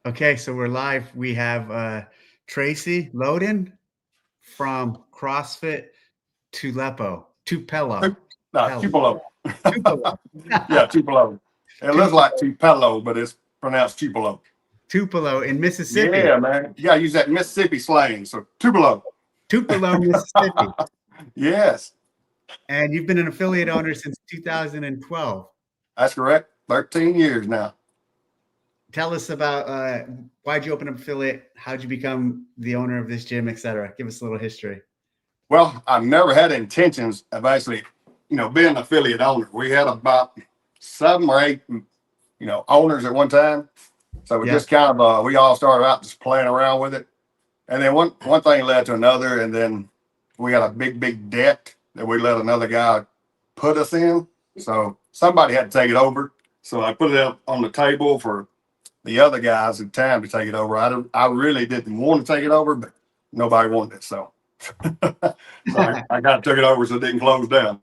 Okay, so we're live. We have Tracy Loden from CrossFit Tupelo. Tupelo. Tupelo. Tupelo. Yeah, Tupelo. It looks like Tupelo, but it's pronounced Tupelo. Tupelo in Mississippi. Yeah, man. You gotta use that Mississippi slang. So Tupelo. Tupelo, Mississippi. Yes, And you've been an affiliate owner since 2012. that's correct. 13 years now. Tell us about why'd you open up affiliate? How'd you become the owner of this gym, etc.? Give us a little history. Well, I've never had intentions of actually, being an affiliate owner. We had about 7 or 8, owners at one time. So we just kind of, we all started out just playing around with it. And then one thing led to another. And then we got a big debt that we let another guy put us in. So somebody had to take it over. So I put it up on the table for the other guys in time to take it over. I really didn't want to take it over, but nobody wanted it. So, I took it over so it didn't close down.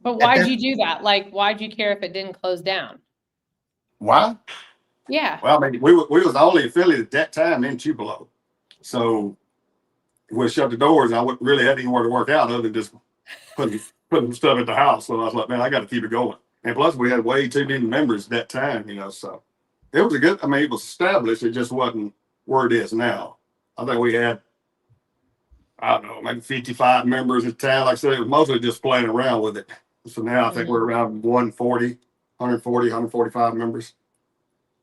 But why'd you do that? Like, why'd you care if it didn't close down? Why? Yeah. Well, I mean, we was the only affiliate at that time in Tupelo. So we shut the doors. And I wouldn't really have anywhere to work out other than just putting stuff at the house. So I was like, man, I got to keep it going. And plus, we had way too many members at that time, so it was it was established. It just wasn't where it is now. I think we had, I don't know, maybe 55 members at the time. Like I said, it was mostly just playing around with it. So now I think we're around 145 members.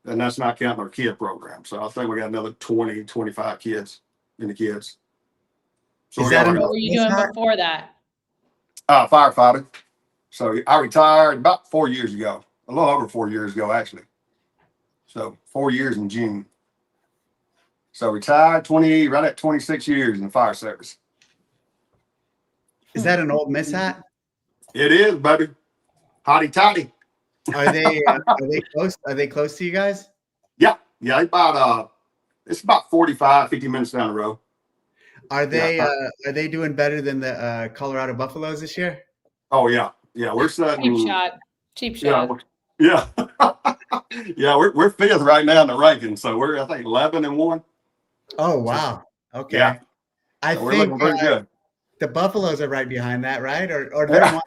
And that's not counting our kid program. So I think we got another 20, 25 kids in the kids. So what were you doing before that? Firefighter. So I retired about 4 years ago, a little over 4 years ago, actually. So 4 years in June. So retired right at 26 years in the fire service. Is that an old Miss hat? It is, baby. Hotty toddy. Are they close? Are they close to you guys? Yeah. It's about 45, 50 minutes down the road. Are they doing better than the Colorado Buffaloes this year? Oh yeah. Yeah, we're setting cheap shot. Yeah. Yeah, we're 5th right now in the rankings. So we're, I think, 11-1. Oh wow. Okay. Yeah. I so think we're looking pretty good. The Buffaloes are right behind that, right? Or Yeah.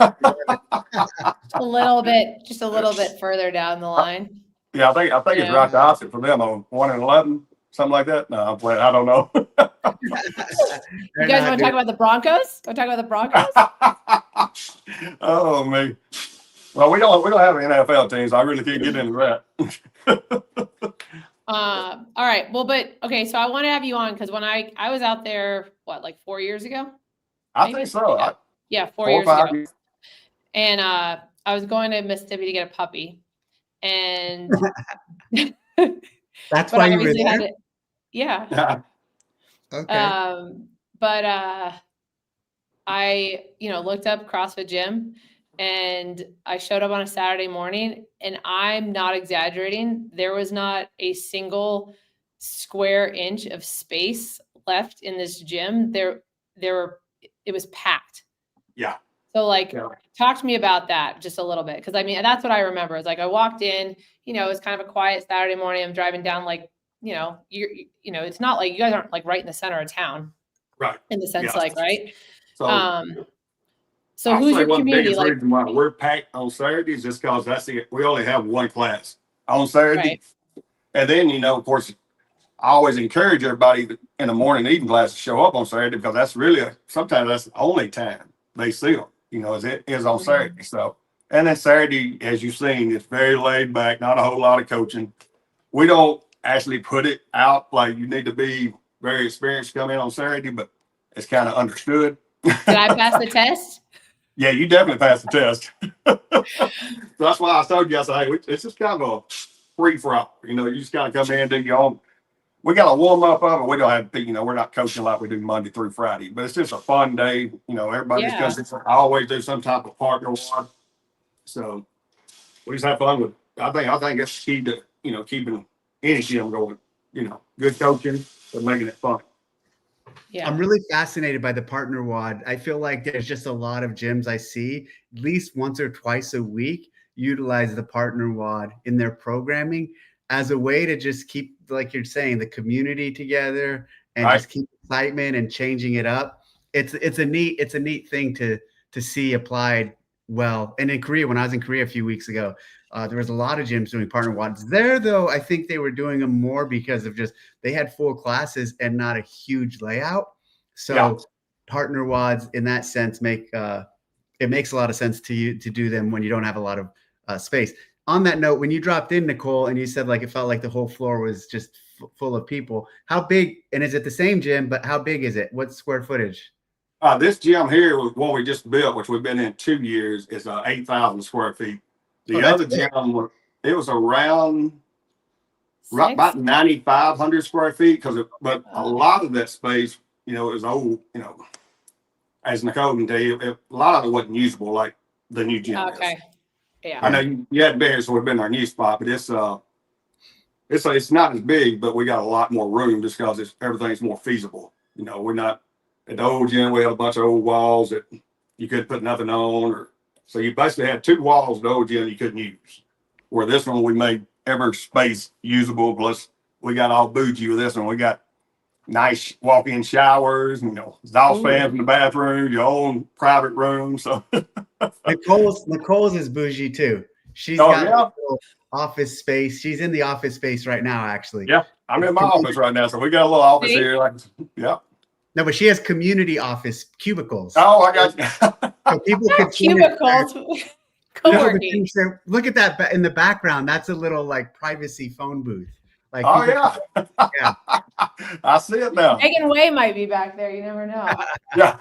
a little bit further down the line. Yeah, I think it's right the opposite for them on 1-11, something like that. No, I'm playing. I don't know. You guys want to talk about the Broncos? Want to talk about the Broncos? Oh man. Well, we don't have any NFL teams. I really can't get into that. All right. Well, but okay. So I want to have you on because when I was out there, like 4 years ago? I think so. Yeah, 4 years ago. And I was going to Mississippi to get a puppy, and that's why you were there. Yeah. Okay. But I, looked up CrossFit Gym, and I showed up on a Saturday morning, and I'm not exaggerating. There was not a single square inch of space left in this gym. It was packed. Yeah. So talk to me about that just a little bit. Cause I mean, that's what I remember. It's like, I walked in, it was kind of a quiet Saturday morning. I'm driving down, it's not like you guys aren't right in the center of town. Right. In the sense, yeah. right. So who's your community? The reason why we're packed on Saturdays is because we only have one class on Saturday. Right. And then, of course, I always encourage everybody in the morning and evening class to show up on Saturday because that's sometimes that's the only time they see them, is on Saturday. So, and then Saturday, as you've seen, it's very laid back, not a whole lot of coaching. We don't actually put it out like you need to be very experienced to come in on Saturday, but it's kind of understood. Did I pass the test? Yeah, you definitely passed the test. So that's why I told you, I said, hey, it's just kind of a free for all. You just kind of come in and do your own. We got a warm up of it. We don't have, we're not coaching like we do Monday through Friday, but it's just a fun day. Everybody's I always do some type of partner walk. So we just have fun with it. I think it's key to, keeping any gym going, good coaching, but making it fun. Yeah. I'm really fascinated by the partner WOD. I feel like there's just a lot of gyms I see at least once or twice a week utilize the partner WOD in their programming. as a way to just keep, like you're saying, the community together and Right. just keep excitement and changing it up. It's a neat thing to see applied well. And in Korea, when I was in Korea a few weeks ago, there was a lot of gyms doing partner WODs. There, though, I think they were doing them more because of just they had full classes and not a huge layout. So partner WODs in that sense make it makes a lot of sense to you to do them when you don't have a lot of space. On that note, when you dropped in, Nicole, and you said like it felt like the whole floor was just full of people, how big, and is it the same gym, but how big is it? What square footage? This gym here was one we just built, which we've been in 2 years, is 8,000 square feet. The other gym, it was around about 9,500 square feet, but a lot of that space, it was old, as Nicole can tell you, a lot of it wasn't usable like the new gym Okay. is. Yeah. I know you hadn't been here, so we've been in our new spot, but it's not as big, but we got a lot more room just because everything's more feasible. We're not at the old gym. We had a bunch of old walls that you couldn't put nothing on, so you basically had 2 walls at the old gym you couldn't use. Where this one we made every space usable. Plus we got all bougie with this one. We got nice walk-in showers, exhaust fans in the bathroom, your own private room. So Nicole's is bougie too. She's got a little office space. She's in the office space right now, actually. Yeah, I'm in my office right now, so we got a little office here. No, but she has community office cubicles. Oh, I got you. So people can cubicles. Co-working. Look at that in the background. That's a little like privacy phone booth. Like, yeah. I see it now. Megan Way might be back there. You never know. Yeah.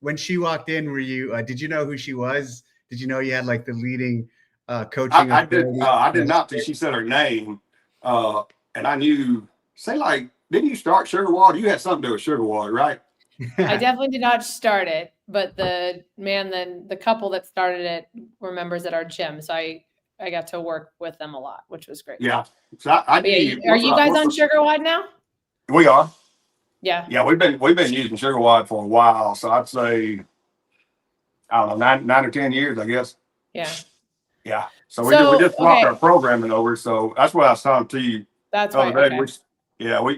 When she walked in, were you? Did you know who she was? Did you know you had like the leading coaching? I did not till she said her name, and I knew. Say like, didn't you start Sugar Water? You had something to do with Sugar Water, right? I definitely did not start it, but the couple that started it were members at our gym, so I got to work with them a lot, which was great. Yeah. So I did. Are you guys on Sugar Water now? We are. Yeah. Yeah, we've been using Sugar Water for a while, so I'd say I don't know 9 or 10 years, I guess. Yeah. Yeah. So we just swapped our programming over, so that's what I was talking to you. That's right. Okay.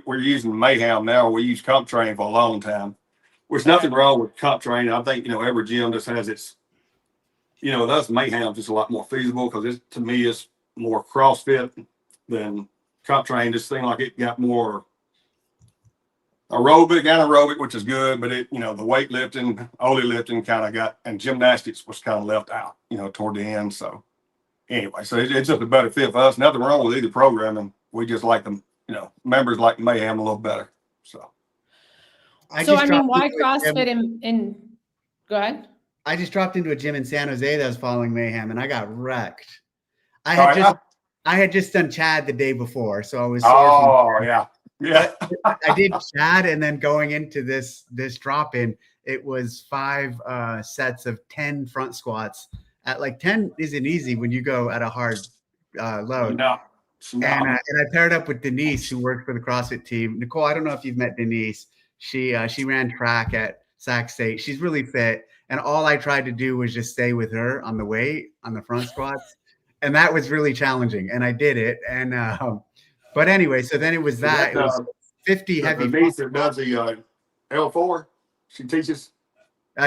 We're using Mayhem now. We use Comp Train for a long time. There's nothing wrong with Comp Train. I think every gym just has its. With us, Mayhem's just a lot more feasible because to me it's more CrossFit than Comp Train. Just seemed like it got more aerobic, anaerobic, which is good, but the weightlifting, only lifting kind of got, and gymnastics was kind of left out, toward the end. So anyway, so it's just a better fit for us. Nothing wrong with either programming. We just like them, members like Mayhem a little better. So why CrossFit in go ahead. I just dropped into a gym in San Jose that was following Mayhem, and I got wrecked. I had just done Chad the day before, so I was. Yeah. I did Chad, and then going into this drop in, it was 5 sets of 10 front squats. At like 10 isn't easy when you go at a hard load. No. And I paired up with Denise, who worked for the CrossFit team. Nicole, I don't know if you've met Denise. She ran track at Sac State. She's really fit. And all I tried to do was just stay with her on the weight, on the front squats. And that was really challenging. And I did it. And, but anyway, so then it was it was 50 heavy. Denise that does the L4, she teaches?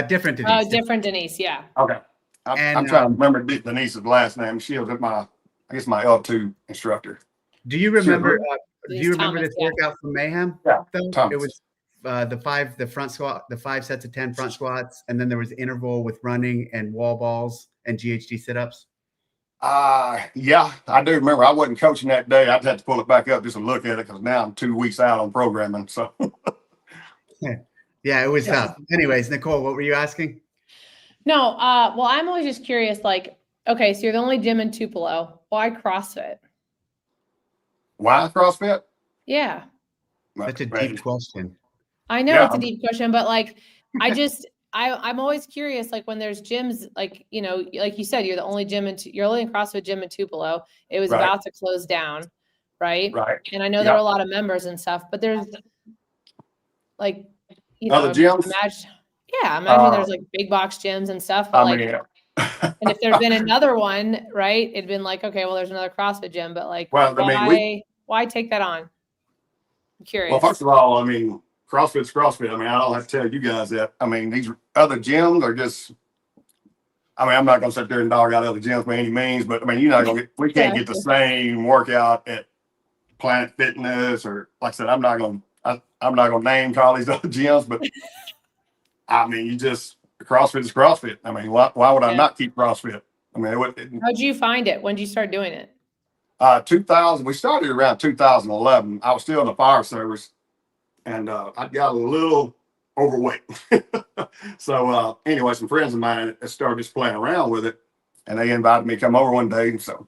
Different Denise. Oh, different Denise, yeah. Okay. I'm trying to remember Denise's last name. She was my L2 instructor. Do you remember this workout from Mayhem? Yeah. Though? It was the 5 sets of 10 front squats, and then there was interval with running and wall balls and GHD sit-ups. Yeah, I do remember. I wasn't coaching that day. I just had to pull it back up just to look at it because now I'm 2 weeks out on programming. So yeah, it was tough. Anyways, Nicole, what were you asking? No, well, I'm always just curious, like, okay, so you're the only gym in Tupelo. Why CrossFit? Why CrossFit? Yeah. That's a deep question. I know it's a deep question, but like, I'm always curious, like when there's gyms, like, like you said, you're the only you're only in CrossFit gym in Tupelo. It was about to close down. Right. Right. And I know there were a lot of members and stuff, but there's like, other gyms. Imagine there's like big box gyms and stuff. But And if there'd been another one, right, it'd been like, okay, well, there's another CrossFit gym, but like, Well, I mean, why take that on? I'm well, curious. first of all, I mean, CrossFit's CrossFit. I mean, I don't have to tell you guys that. I mean, these other gyms are just, I mean, I'm not going to sit there and dog out other gyms by any means, but I mean, you're not going to get, we can't get the same workout at Planet Fitness, or like I said, I'm not going to name call these other gyms, but I mean, CrossFit is CrossFit. I mean, why would I not keep CrossFit? I mean, How'd you find it? When did you start doing it? 2000, we started around 2011. I was still in the fire service, and I got a little overweight. So anyway, some friends of mine started just playing around with it, and they invited me to come over one day. And so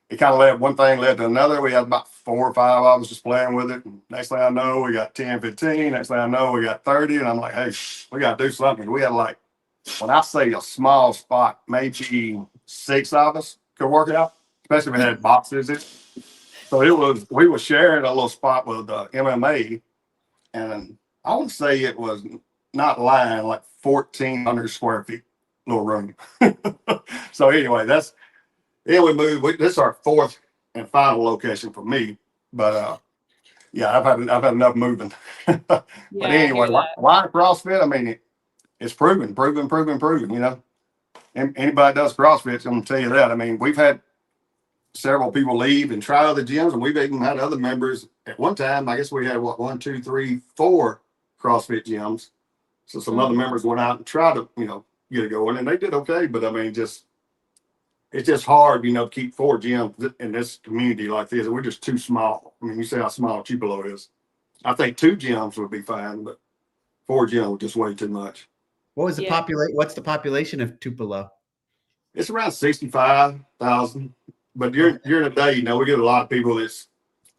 it kind of led, one thing led to another. We had about 4 or 5 of us just playing with it. And next thing I know, we got 10, 15. Next thing I know, we got 30. And I'm like, hey, we got to do something. We had, like, when I say a small spot, maybe 6 of us could work out, especially if we had boxes. So we were sharing a little spot with MMA, and I would say it was not lying, like 1,400 square feet, little room. So anyway, we moved. This is our 4th and final location for me, but yeah, I've had enough moving. But anyway, why CrossFit? I mean, it's proven. You know, anybody does CrossFit, I'm gonna tell you that. I mean, we've had several people leave and try other gyms, and we've even had other members. At one time, I guess we had 1, 2, 3, 4 CrossFit gyms. So some other members went out and tried to, you know, get it going, and they did okay. But I mean, it's just hard, you know, to keep 4 gyms in this community like this. We're just too small. I mean, you see how small Tupelo is. I think 2 gyms would be fine, but 4 gyms is just way too much. What's the population of Tupelo? It's around 65,000. But during the day, you know, we get a lot of people that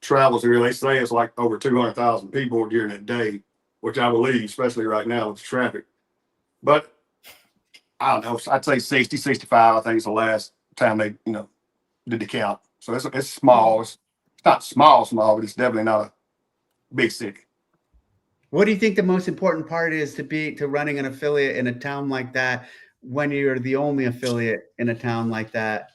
travels here. They say it's like over 200,000 people during the day, which I believe, especially right now with the traffic. But I don't know. I'd say 60, 65, I think is the last time they, you know, did the count. So it's small. It's not small, but it's definitely not a big city. What do you think the most important part is to running an affiliate in a town like that when you're the only affiliate in a town like that?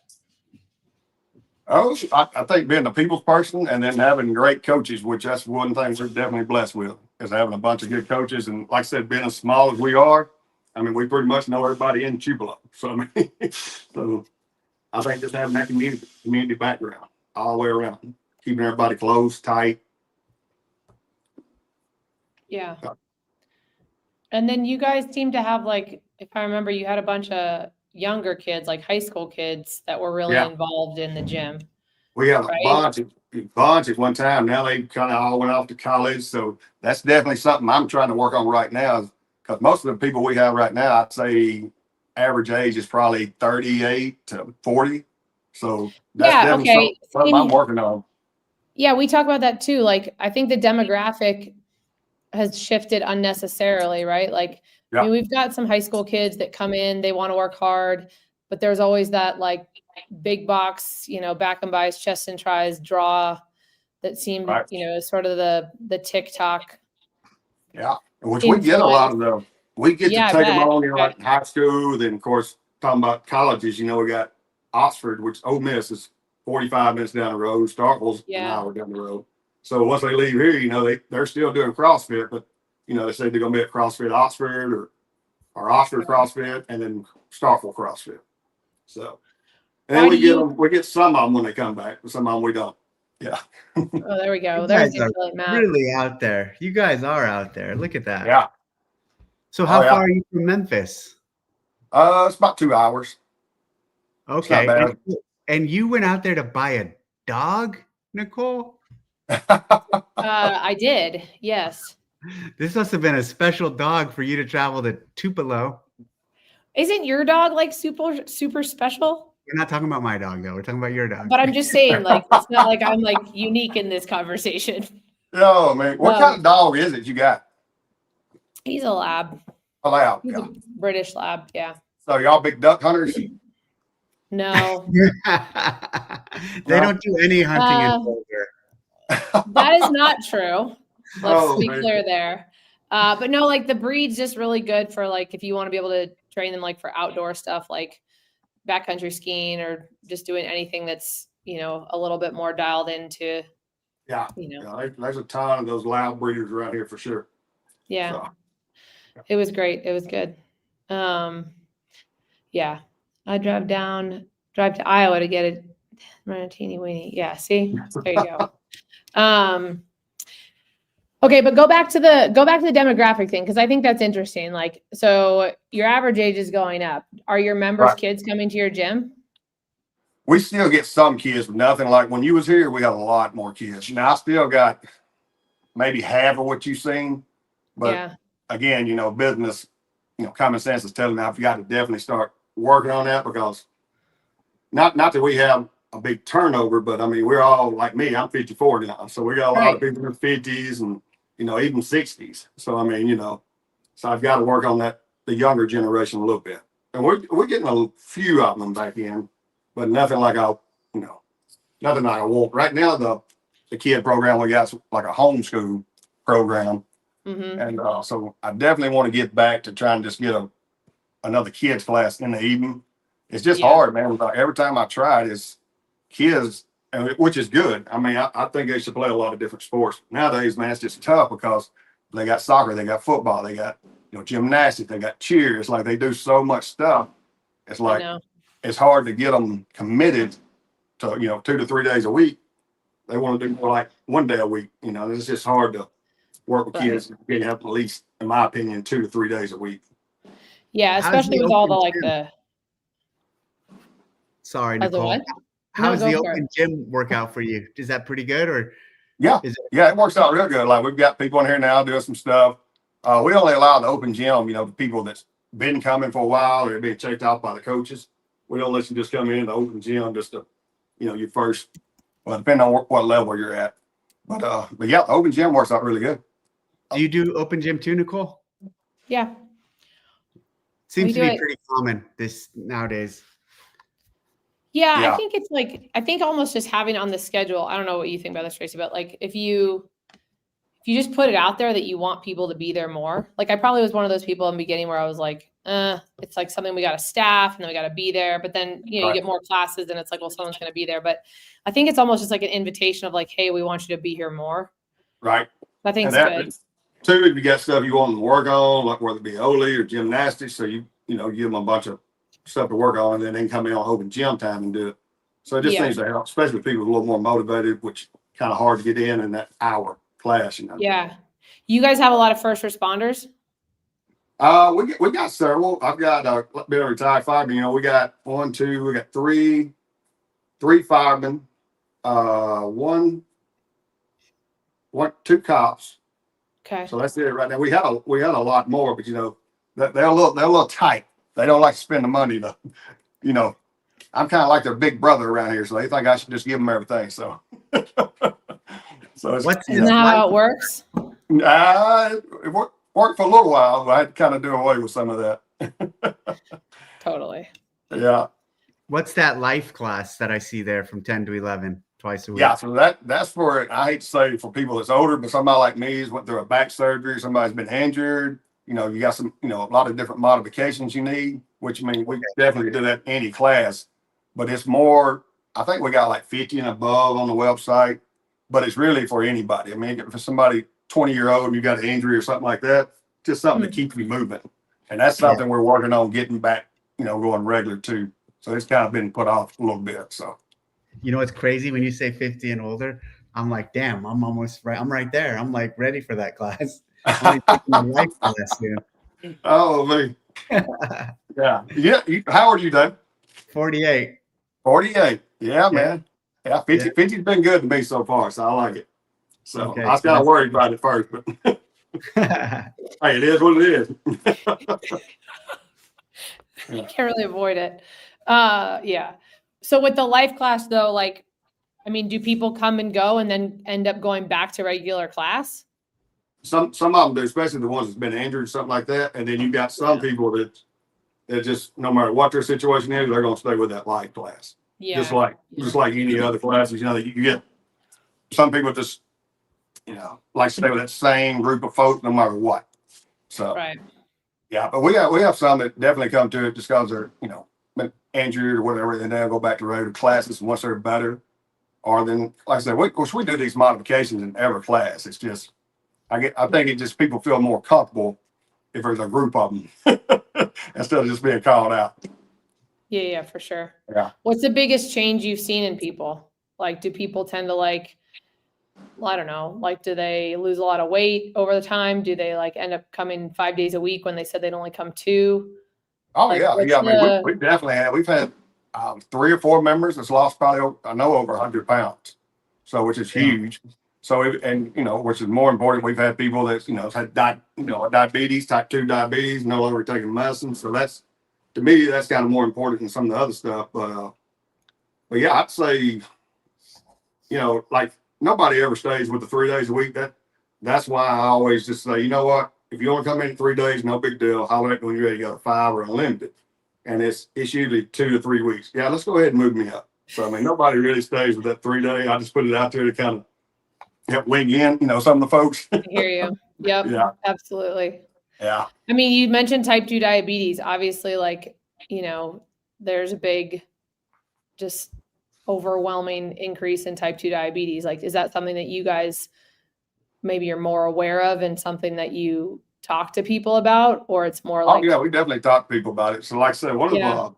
Oh, I think being a people's person and then having great coaches, which that's one thing we're definitely blessed with, is having a bunch of good coaches. And like I said, being as small as we are, I mean, we pretty much know everybody in Tupelo. So I mean, so I think just having that community background all the way around, keeping everybody close, tight. Yeah. And then you guys seem to have, like, if I remember, you had a bunch of younger kids, like high school kids, that were really involved in the gym. We had a bunch at one time. Now they kind of all went off to college. So that's definitely something I'm trying to work on right now, because most of the people we have right now, I'd say average age is probably 38 to 40. So that's definitely something I'm working on. Yeah, we talk about that too. Like, I think the demographic has shifted unnecessarily, right? Like, I mean, we've got some high school kids that come in, they want to work hard, but there's always that, like, big box, you know, back and buys, chest and tries draw that seemed, you know, sort of the TikTok. Yeah, which we get a lot of them. We get to take them on, you know, like high school. Then, of course, talking about colleges, you know, we got Oxford, which Ole Miss is 45 minutes down the road. Starkville's an hour down the road. So once they leave here, you know, they're still doing CrossFit, but, you know, they say they're going to be at CrossFit Oxford or Oxford CrossFit, and then Starkville CrossFit. So, and then we get some of them when they come back, but some of them we don't. Yeah. Oh, there we go. There's really out there. You guys are out there. Look at that. Yeah. So how far are you from Memphis? It's about 2 hours. Okay. And you went out there to buy a dog, Nicole? I did. Yes. This must have been a special dog for you to travel to Tupelo. Isn't your dog like super special? We're not talking about my dog though. We're talking about your dog. But I'm just saying, like, it's not like I'm like unique in this conversation. No, man. What kind of dog is it you got? He's a lab. A lab. He's a British lab. Yeah. So y'all big duck hunters? No. They don't do any hunting in Boulder. That is not true. Let's be clear there. But no, like, the breed's just really good for, like, if you want to be able to train them, like, for outdoor stuff, like backcountry skiing or just doing anything that's, you know, a little bit more dialed into, Yeah. you know, There's a ton of those loud breeders around here for sure. yeah, So, it was great. It was good. Yeah, I drive to Iowa to get a teeny weeny. Yeah, see, there you go. Okay, but go back to the demographic thing, because I think that's interesting. Like, so your average age is going up. Are your members' right. kids coming to your gym? We still get some kids, but nothing like when you was here. We got a lot more kids. Now I still got maybe half of what you've seen, but Yeah, again, you know, business, you know, common sense is telling me I've got to definitely start working on that, because not that we have a big turnover, but I mean, we're all like me. I'm 54 now, so we got a lot right. of people in their 50s and, you know, even 60s. So I mean, you know, so I've got to work on that, the younger generation a little bit, and we're getting a few of them back in, but nothing like you know, nothing like I want right now. The kid program we got like a homeschool program, Mm-hmm. and so I definitely want to get back to trying to just get another kids class in the evening. It's just Yeah. hard, man. Every time I try it, it's kids, which is good. I mean, I think they should play a lot of different sports nowadays, man. It's just tough because they got soccer, they got football, they got, you know, gymnastics, they got cheer. It's like they do so much stuff. It's I like know. it's hard to get them committed to, you know, 2 to 3 days a week. They want to do more like 1 day a week. You know, it's just hard to work with Right. kids. You have at least, in my opinion, 2 to 3 days a week. Yeah, How's especially the with all the open like gym? Sorry, how's the Nicole. what? How's No, the go for open it. gym workout for you? Is that pretty good, or Yeah, is it? yeah, it works out real good. Like we've got people in here now doing some stuff. We only allow the open gym, you know, the people that's been coming for a while or being checked out by the coaches. We don't let you just come in the open gym just to, you know, you first. Well, depending on what level you're at. But yeah, the open gym works out really good. Do you do open gym too, Nicole? Yeah, Seems we to do be it. pretty common this nowadays. Yeah, I Yeah, think it's like, I think almost just having on the schedule. I don't know what you think about this, Tracy, but like if you just put it out there that you want people to be there more. Like I probably was one of those people in the beginning where I was like, it's like something we got to staff and then we got to be there. But then, you know, you right, get more classes and it's like, well, someone's going to be there. But I think it's almost just like an invitation of like, hey, we want you to be here more. right. I think And it's that good. too, if you got stuff you want them to work on, like whether it be Oli or gymnastics, so you know, give them a bunch of stuff to work on, and then they can come in on open gym time and do it. So it just Yeah. seems to help, especially people a little more motivated, which kind of hard to get in that hour class, you know. Yeah. You guys have a lot of first responders? We got several. I've got been a retired fireman. You know, we got three firemen, two cops. Okay. So that's it right now. We had a lot more, but you know, they're a little tight. They don't like to spend the money to, you know. I'm kind of like their big brother around here, so they think I should just give them everything. So, so it's, What's you Isn't it know, that like? how it works? it worked for a little while, but I had to kind of do away with some of that. Totally. Yeah. What's that life class that I see there from 10 to 11 twice a week? Yeah, so that's for, I hate to say for people that's older, but somebody like me has went through a back surgery, somebody's been injured, you know, you got some, you know, a lot of different modifications you need, which I mean, we definitely do that in any class, but it's more, I think we got like 50 and above on the website, but it's really for anybody. I mean, for somebody 20-year-old and you got an injury or something like that, just something to keep you moving. And that's something we're working on getting back, you know, going regular too. So it's kind of been put off a little bit. So, You know, it's crazy when you say 50 and older. I'm like, damn, I'm almost right. I'm right there. I'm like ready for that class. I'm only taking my life class soon. oh, me. Yeah. How old are you, Dave? 48. 48. Yeah, Yeah. man. Yeah, 50, 50's been good to me so far, so I like it. So Okay, I was so kind of that's worried about it first, but hey, it is what it is. You can't really avoid it. Yeah. So with the life class though, like, I mean, do people come and go and then end up going back to regular class? Some of them do, especially the ones that's been injured, something like that. And then you got some people that just, no matter what their situation is, they're going to stay with that life class. Yeah. Just like any other classes, you know, that you get some people just, you know, like to stay with that same group of folks no matter what. So Right. yeah, but we have some that definitely come to it just because they're, you know, injured or whatever, and they'll go back to regular classes once they're better. Or then, like I said, of course, we do these modifications in every class. It's just, I think it just people feel more comfortable if there's a group of them instead of just being called out. Yeah, for sure. Yeah. What's the biggest change you've seen in people? Like, do people tend to like, I don't know, like, do they lose a lot of weight over the time? Do they like end up coming 5 days a week when they said they'd only come 2? Oh Like, yeah, what's yeah. I mean, the- we definitely have. We've had 3 or 4 members that's lost probably over 100 pounds, so which is huge. So which is more important, we've had people that had diabetes, type 2 diabetes, no longer taking medicine. So that's, to me, that's kind of more important than some of the other stuff. But yeah, I'd say like nobody ever stays with the 3 days a week. That's why I always just say, you know what, if you want to come in 3 days, no big deal. Holler at me when you're ready to go 5 or unlimited. And it's usually 2 to 3 weeks. Yeah, let's go ahead and move me up. So I mean, nobody really stays with that 3 day. I just put it out there to kind of help wing in, some of the folks. I hear you. Yep. Yeah. Absolutely. Yeah. I mean, you mentioned type 2 diabetes. Obviously, like, there's a big, just overwhelming increase in type 2 diabetes. Like, is that something that you guys maybe you're more aware of and something that you talk to people about, or it's more like, Oh yeah, we definitely talk to people about it. So like I said, one of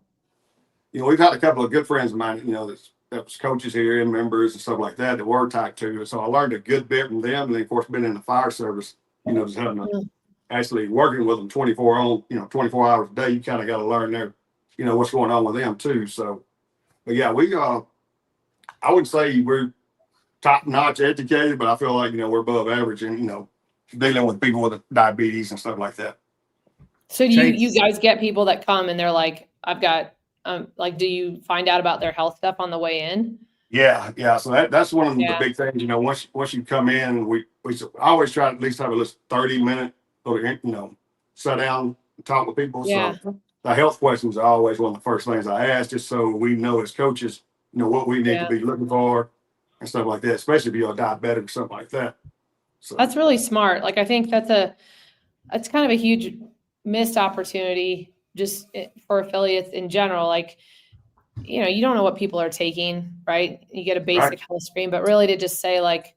we've had a couple of good friends of mine, that was coaches here and members and stuff like that were type 2. So I learned a good bit from them. And then of course been in the fire service, just having actually working with them 24 hours a day. You kind of got to learn their, what's going on with them too. So, but yeah, I would say we're top notch educated, but I feel like, we're above average and, dealing with people with diabetes and stuff like that. so do you guys get people that come and they're like, I've got, like, do you find out about their health stuff on the way in? Yeah. So that's one of the big things. Once you come in, we always try to at least have a 30-minute, sit down and talk with people. Yeah. So the health questions are always one of the first things I ask, just so we know as coaches, what we need to be looking for and stuff like that, especially if you're a diabetic or something like that. So That's really smart. Like, I think that's kind of a huge missed opportunity just for affiliates in general. Like, you don't know what people are taking, right? You get a basic health screen, but really to just say, like,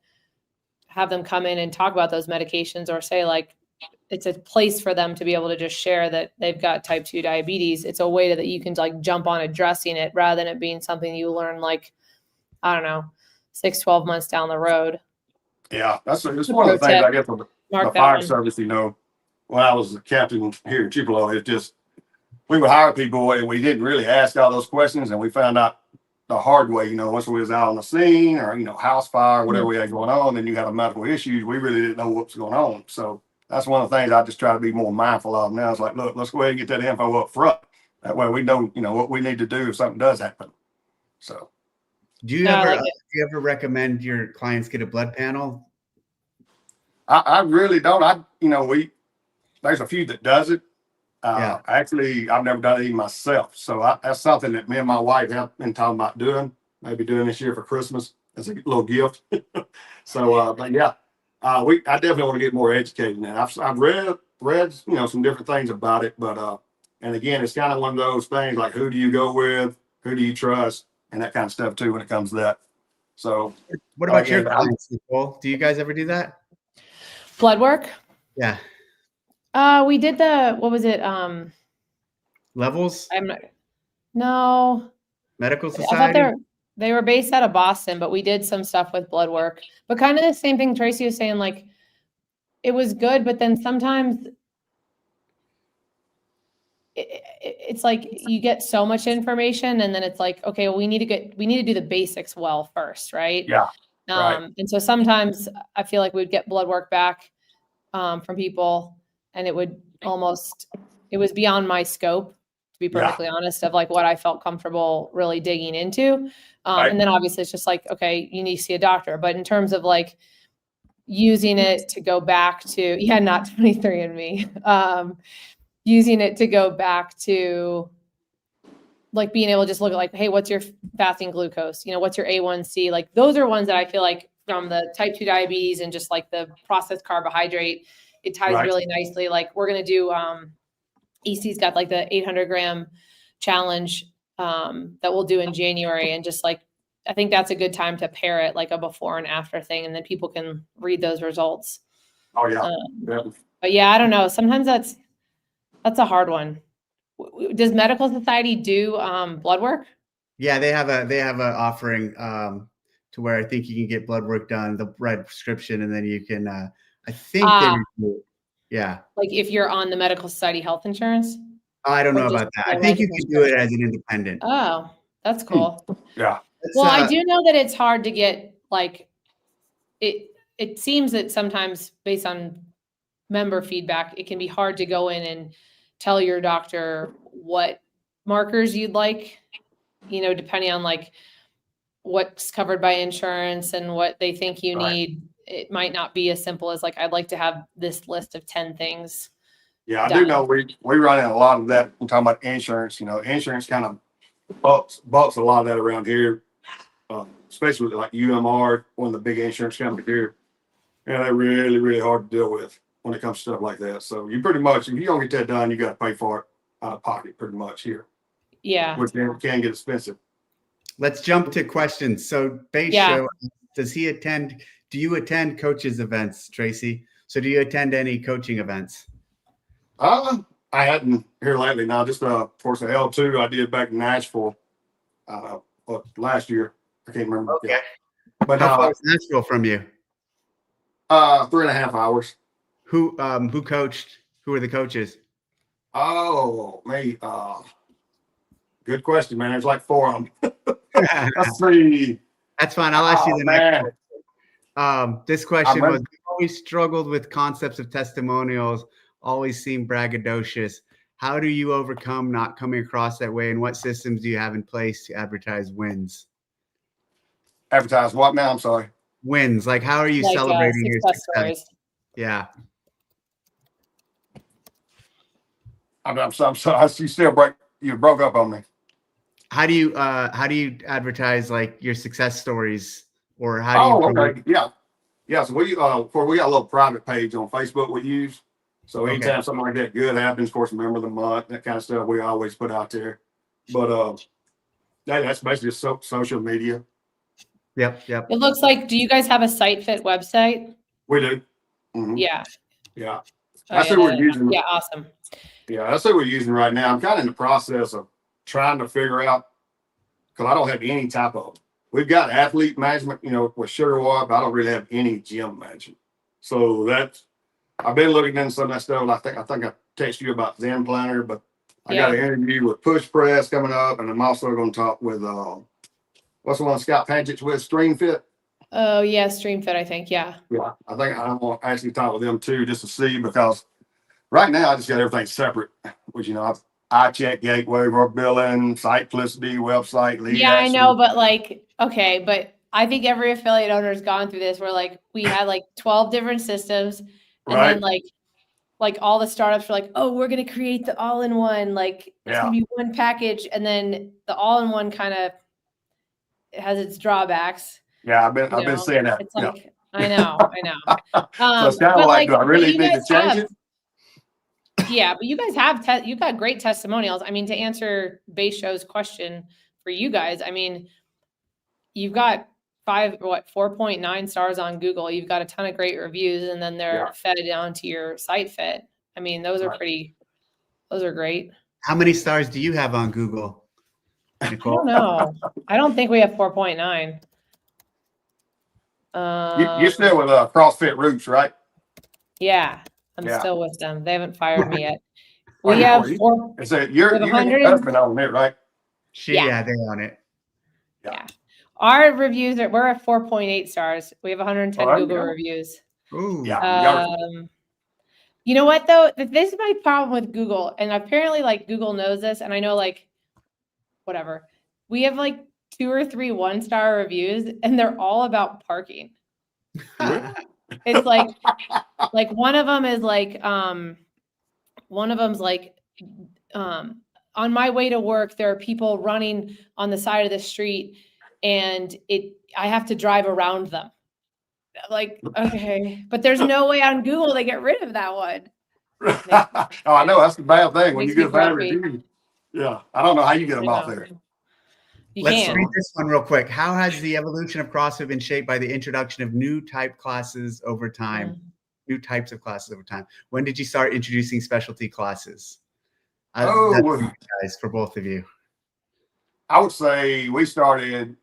have them come in and talk about those medications, or say, like, it's a place for them to be able to just share that they've got type 2 diabetes. It's a way that you can like jump on addressing it rather than it being something you learn, like, I don't know, 6-12 months down the road. Yeah, it's one of the things I get from the fire service, when I was a captain here in Tupelo. It's just, we would hire people and we didn't really ask all those questions, and we found out the hard way, once we was out on the scene or, house fire, whatever we had going on, and you had a medical issue, we really didn't know what was going on. So that's one of the things I just try to be more mindful of now. It's like, look, let's go ahead and get that info up front. That way we know, what we need to do if something does happen. So. Do you ever recommend your clients get a blood panel? I really don't. There's a few that does it. Actually, I've never done it even myself. So that's something that me and my wife have been talking about doing. Maybe doing this year for Christmas as a little gift. So, but yeah, I definitely want to get more educated in that. I've read some different things about it, but and again, it's kind of one of those things like, who do you go with, who do you trust, and that kind of stuff too when it comes to that. So, what about your clients, Nicole? Do you guys ever do that? Blood work? Yeah. We did what was it? Levels? No. Medical Society? I thought they were based out of Boston, but we did some stuff with blood work. But kind of the same thing Tracy was saying, like, it was good, but then sometimes it's like you get so much information, and then it's like, okay, well, we need to do the basics well first, right? Yeah. And so sometimes I feel like we'd get blood work back from people, and it was beyond my scope, to be perfectly honest, of like what I felt comfortable really digging into. And then obviously it's just like, okay, you need to see a doctor. But in terms of like using it to go back to, not 23andMe, using it to go back to like being able to just look at like, hey, what's your fasting glucose? What's your A1C? Like those are ones that I feel like from the type 2 diabetes and just like the processed carbohydrate, it ties really nicely. Like we're going to do, EC's got like the 800 gram challenge that we'll do in January. And just like, I think that's a good time to pair it like a before and after thing. And then people can read those results. Oh yeah. Yeah. But yeah, I don't know. Sometimes that's a hard one. Does Medical Society do blood work? Yeah, they have a offering to where I think you can get blood work done, the red prescription, and then you can I think they review it. Yeah. Like if you're on the Medical Society health insurance? I don't Or know just about that. the I think red you can do it prescription? as an independent. Oh, that's cool. Yeah. Well, I do know that it's hard to get like it seems that sometimes based on member feedback, it can be hard to go in and tell your doctor what markers you'd like, you know, depending on like what's covered by insurance and what they think you need. It might not be as simple as like, I'd like to have this list of 10 things. Yeah, I do know we run into a lot of that. I'm talking about insurance. You know, insurance kind of bucks a lot of that around here, especially with like UMR, one of the big insurance companies here. Yeah, they're really, really hard to deal with when it comes to stuff like that. So you pretty much, if you don't get that done, you got to pay for it out of pocket pretty much here. Yeah. Which can get expensive. Let's jump to questions. So Base Show, do you attend coaches events, Tracy? So do you attend any coaching events? I hadn't here lately. Now, just of course the L2 I did back in Nashville last year. I can't remember. Okay. Yeah. But how far is Nashville from you? 3.5 hours. Who coached? Who were the coaches? Oh, me. Good question, man. There's like 4 of them. Let's see. That's fine. I'll ask you the next one. This question was: you always struggled with concepts of testimonials, always seemed braggadocious. How do you overcome not coming across that way, and what systems do you have in place to advertise wins? Advertise what now? I'm sorry. Wins. Like, how are you celebrating your success? Stories. Yeah. I'm sorry. You broke up on me. How do you advertise like your success stories, or how do you? Okay. Yeah. So we got a little private page on Facebook we use. So anytime something like that good happens, of course, member of the month, that kind of stuff, we always put out there. But that's basically just social media. Yep. It looks like. Do you guys have a SiteFit website? We do. Mm-hmm. Yeah. That's what we're using. Yeah. Awesome. Yeah, that's what we're using right now. I'm kind of in the process of trying to figure out, because I don't have any type of. We've got athlete management, you know, with Sugar Water, but I don't really have any gym management. So I've been looking into some of that stuff. And I think I texted you about Zen Planner, but I got an interview with Push Press coming up, and I'm also going to talk with what's the one Scott Paget's with, Stream Fit. Oh yeah, Stream Fit. I think I think I'm going to actually talk with them too, just to see, because right now I just got everything separate, which I check gateway, work billing, Siteplicity, website, lead. Yeah, action. I know, but like, okay, but I think every affiliate owner has gone through this where like we had like 12 different systems, and then like all the startups were like, oh, we're gonna create the all-in-one, like it's gonna be one package, and then the all-in-one kind of has its drawbacks. Yeah, I've been saying that. It's like I know. So it's kind of like, do I really need to change it? Yeah, but you guys have you've got great testimonials. I mean, to answer Base Show's question for you guys, I mean, you've got 4.9 stars on Google. You've got a ton of great reviews, and then they're fed onto your SiteFit. I mean, those are great. How many stars do you have on Google, Nicole? I don't know. I don't think we have 4.9. You're still with CrossFit Roots, right? Yeah. I'm still with them. They haven't fired me yet. We have four. You're husband on it, right? They're on it. Yeah. Our reviews we're at 4.8 stars. We have 110 Google reviews. Ooh. You know what though? This is my problem with Google, and apparently like Google knows this, and I know like whatever. We have like 2 or 3 1-star reviews, and they're all about parking. It's like one of them is like on my way to work, there are people running on the side of the street, and I have to drive around them. Like, okay, but there's no way on Google they get rid of that one. I know that's the bad thing when you get a bad review. Yeah, I don't know how you get them off there. You Let's can. read this one real quick. How has the evolution of CrossFit been shaped by the introduction of new type classes over time? New types of classes over time. When did you start introducing specialty classes? That's for you guys, for both of you. I would say we started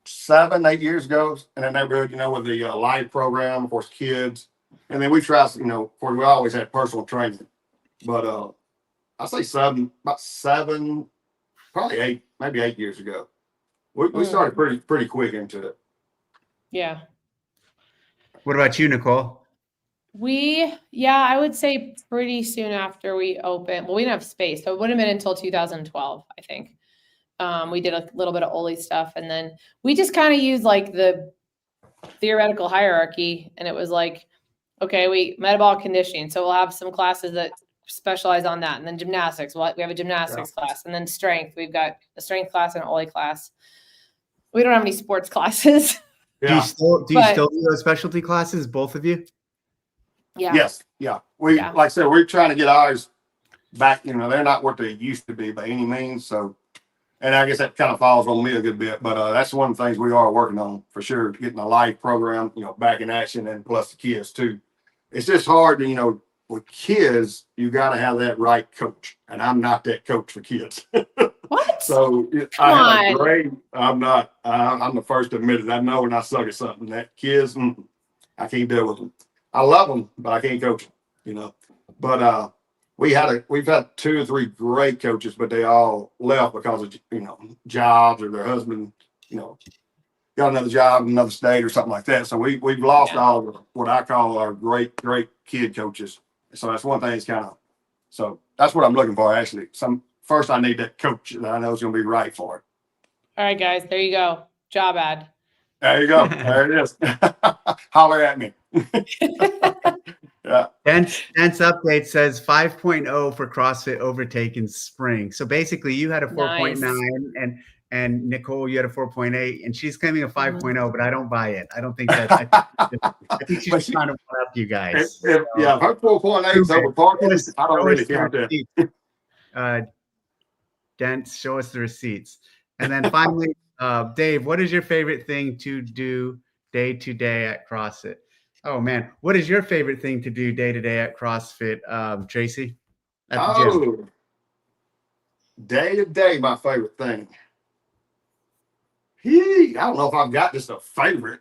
7, 8 years ago in that neighborhood, with the live program, of course, kids. And then we tried, of course, we always had personal training. But I'd say about 7, probably 8, maybe 8 years ago. We started pretty quick into it. Yeah. What about you, Nicole? I would say pretty soon after we opened. Well, we didn't have space, so it wouldn't have been until 2012, I think. We did a little bit of Oli stuff, and then we just kind of used like the theoretical hierarchy, and it was like, okay, we metabolic conditioning, so we'll have some classes that specialize on that, and then gymnastics. We have a gymnastics class, and then strength. We've got a strength class and an Oli class. We don't have any sports classes. Yeah. Do you still do those specialty classes, both of you? Yeah. Yes. Yeah. Like I said, we're trying to get ours back. They're not what they used to be by any means. So, and I guess that kind of falls on me a good bit, but that's one of the things we are working on for sure, getting a live program, back in action, and plus the kids too. It's just hard to, with kids, you got to have that right coach, and I'm not that coach for kids. What? So I'm not. I'm the first to admit it. I know when I suck at something. That kids, I can't deal with them. I love them, but I can't coach them. But we've had 2 or 3 great coaches, but they all left because of jobs, or their husband got another job in another state or something like that. So we've lost all of what I call our great kid coaches. So that's one thing. So that's what I'm looking for, actually. First, I need that coach that I know is going to be right for it. All right, guys, there you go. Job ad. There you go. There it is. Holler at me. Yeah. Dance Update says 5.0 for CrossFit overtake in spring. So basically, you had a 4.9, and Nicole, you had a 4.8, and she's claiming a 5.0, but I don't buy it. I don't think that. I think she's trying to one up you guys. Her 4.8 is over parking. I don't really count that. Dance, show us the receipts. And then finally, Dave, what is your favorite thing to do day to day at CrossFit? Oh man, what is your favorite thing to do day to day at CrossFit, Tracy? At the gym? Day to day, my favorite thing. I don't know if I've got just a favorite.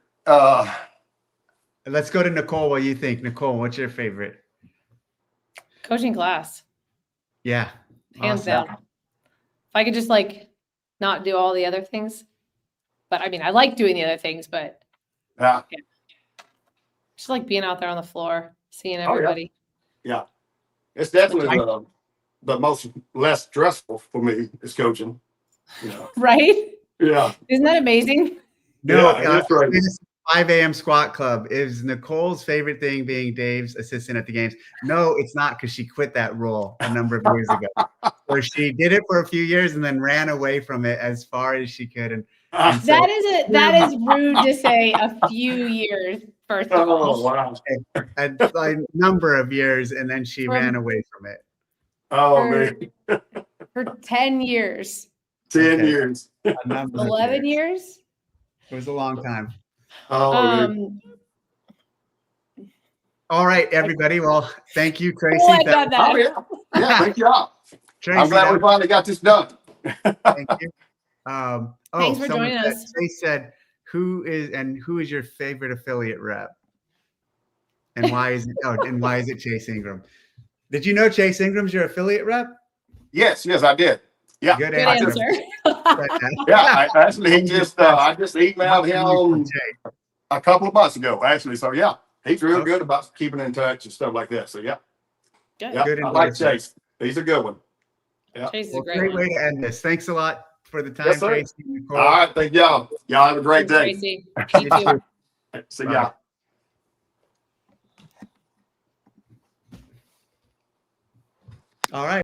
Let's go to Nicole. What do you think, Nicole? What's your favorite? Coaching class. Yeah, hands down. If I could just not do all the other things, but I mean, I like doing the other things, but just like being out there on the floor, seeing everybody. Yeah. It's definitely the most less stressful for me is coaching. Right? Yeah. Isn't that amazing? No, that's right. 5 a.m. squat club. Is Nicole's favorite thing being Dave's assistant at the games? No, it's not, because she quit that role a number of years ago. So she did it for a few years and then ran away from it as far as she could. And so, that is rude to say a few years, first of all. Wow. A number of years, and then she ran away from it. Man. For 10 years. 10 years. 11 years? It was a long time. All right, everybody. Well, thank you, Tracy. Yeah, thank y'all. Tracy, I'm glad we finally got this done. Thank you. Thanks for joining us. They said, who is your favorite affiliate rep? And why is it Chase Ingram? Did you know Chase Ingram's your affiliate rep? Yes, I did. Yeah. Good answer. I just emailed him a couple of months ago, actually. So yeah, he's real good about keeping in touch and stuff like that. So yeah. Good. I like Chase. He's a good one. Yeah. Chase is a great way to end this. Thanks a lot for the time, Tracy. All right, thank y'all. Y'all have a great day. Tracy. You too. See y'all. All right.